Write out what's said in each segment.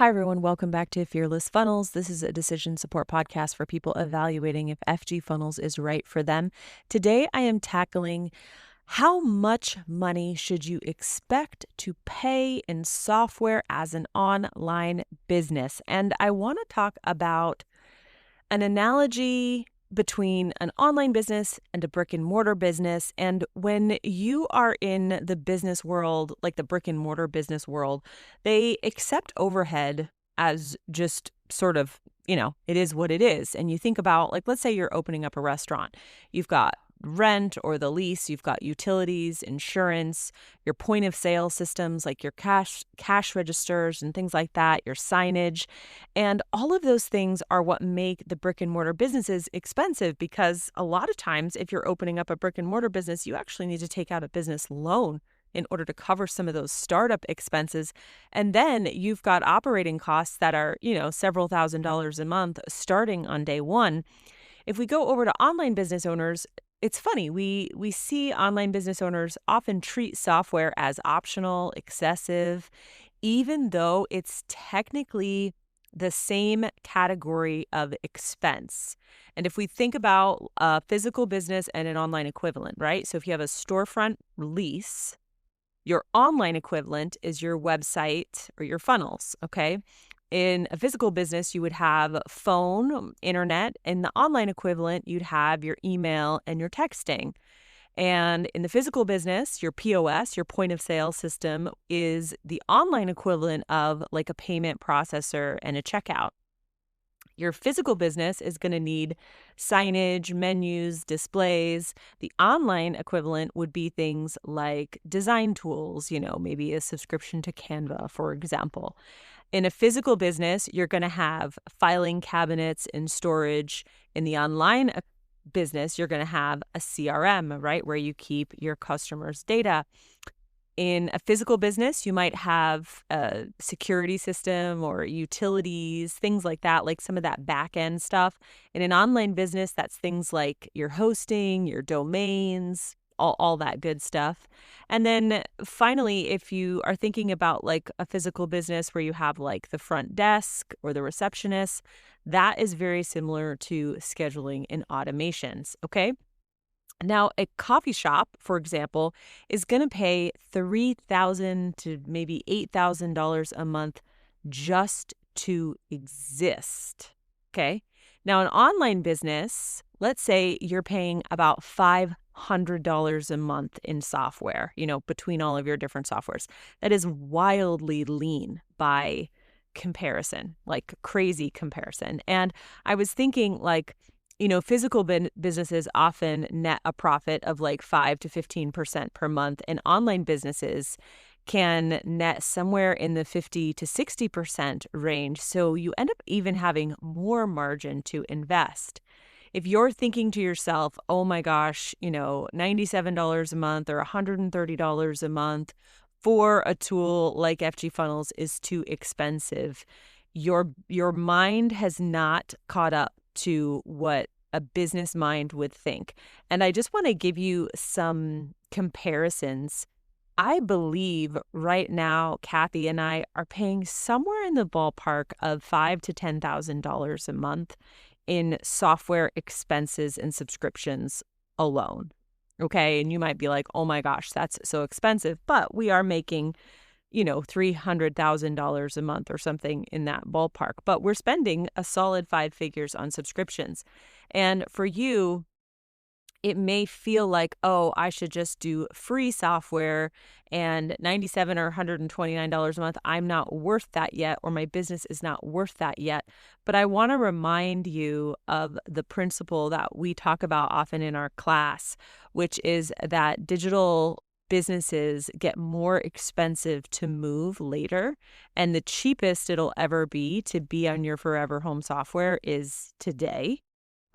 Hi, everyone. Welcome back to Fearless Funnels. This is a decision support podcast for people evaluating if FG Funnels is right for them. Today, I am tackling how much money should you expect to pay in software as an online business? And I want to talk about an analogy between an online business and a brick and mortar business. And when you are in the business world, like the brick and mortar business world, they accept overhead as just sort of, it is what it is. And you think about, like, let's say you're opening up a restaurant. You've got rent or the lease, you've got utilities, insurance, your point of sale systems like your cash registers and things like that, your signage. And all of those things are what make the brick and mortar businesses expensive, because a lot of times if you're opening up a brick and mortar business, you actually need to take out a business loan in order to cover some of those startup expenses. And then you've got operating costs that are, several $1,000s a month starting on day one. If we go over to online business owners, it's funny. We see online business owners often treat software as optional, excessive, even though it's technically the same category of expense. And if we think about a physical business and an online equivalent, right? So if you have a storefront lease, your online equivalent is your website or your funnels, okay? In a physical business, you would have phone, internet. In the online equivalent, you'd have your email and your texting. And in the physical business, your POS, your point of sale system, is the online equivalent of like a payment processor and a checkout. Your physical business is going to need signage, menus, displays. The online equivalent would be things like design tools, maybe a subscription to Canva, for example. In a physical business, you're going to have filing cabinets and storage. In the online business, you're going to have a CRM, right, where you keep your customers' data. In a physical business, you might have a security system or utilities, things like that, like some of that back end stuff. In an online business, that's things like your hosting, your domains, all that good stuff. And then finally, if you are thinking about like a physical business where you have like the front desk or the receptionist, that is very similar to scheduling and automations. Okay. Now, a coffee shop, for example, is going to pay $3,000 to maybe $8,000 a month just to exist. Okay. Now, an online business, let's say you're paying about $500 a month in software, between all of your different softwares. That is wildly lean by comparison, like crazy comparison. And I was thinking, like, physical businesses often net a profit of like 5 to 15% per month, and online businesses can net somewhere in the 50 to 60% range. So you end up even having more margin to invest. If you're thinking to yourself, oh my gosh, $97 a month or $130 a month for a tool like FG Funnels is too expensive, your mind has not caught up to what a business mind would think. And I just want to give you some comparisons. I believe right now, Kathy and I are paying somewhere in the ballpark of $5,000 to $10,000 a month in software expenses and subscriptions alone. Okay. And you might be like, oh my gosh, that's so expensive. But we are making $300,000 a month or something in that ballpark. But we're spending a solid 5 figures on subscriptions. And for you, it may feel like, oh, I should just do free software and $97 or $129 a month. I'm not worth that yet, or my business is not worth that yet. But I want to remind you of the principle that we talk about often in our class, which is that digital businesses get more expensive to move later, and the cheapest it'll ever be to be on your forever home software is today,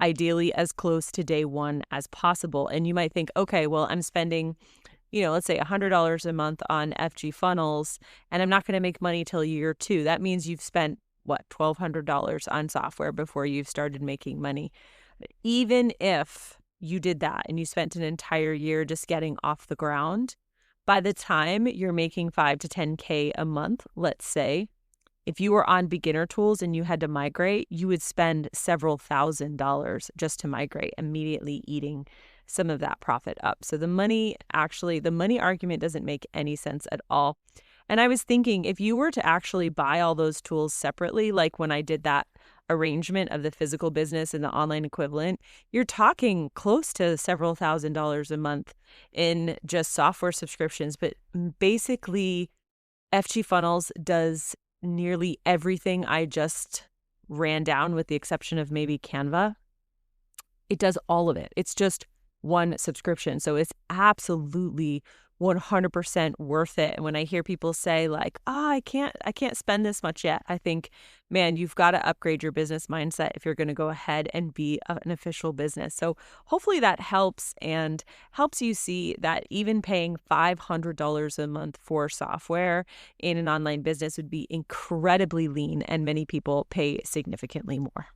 ideally as close to day one as possible. And you might think, okay, well, I'm spending, let's say $100 a month on FG Funnels, and I'm not going to make money till year 2. That means you've spent $1,200 on software before you've started making money. Even if you did that and you spent an entire year just getting off the ground, by the time you're making 5 to 10K a month, let's say, If you were on beginner tools and you had to migrate, you would spend several $1,000s just to migrate, immediately eating some of that profit up. So the money argument doesn't make any sense at all. And I was thinking, if you were to actually buy all those tools separately, like when I did that arrangement of the physical business and the online equivalent, you're talking close to several $1,000s a month in just software subscriptions. But basically, FG Funnels does nearly everything I just ran down, with the exception of maybe Canva. It does all of it. It's just one subscription. So it's absolutely 100% worth it. And when I hear people say like, I can't spend this much yet, I think, man, you've got to upgrade your business mindset if you're going to go ahead and be an official business. So hopefully that helps, and helps you see that even paying $500 a month for software in an online business would be incredibly lean, and many people pay significantly more.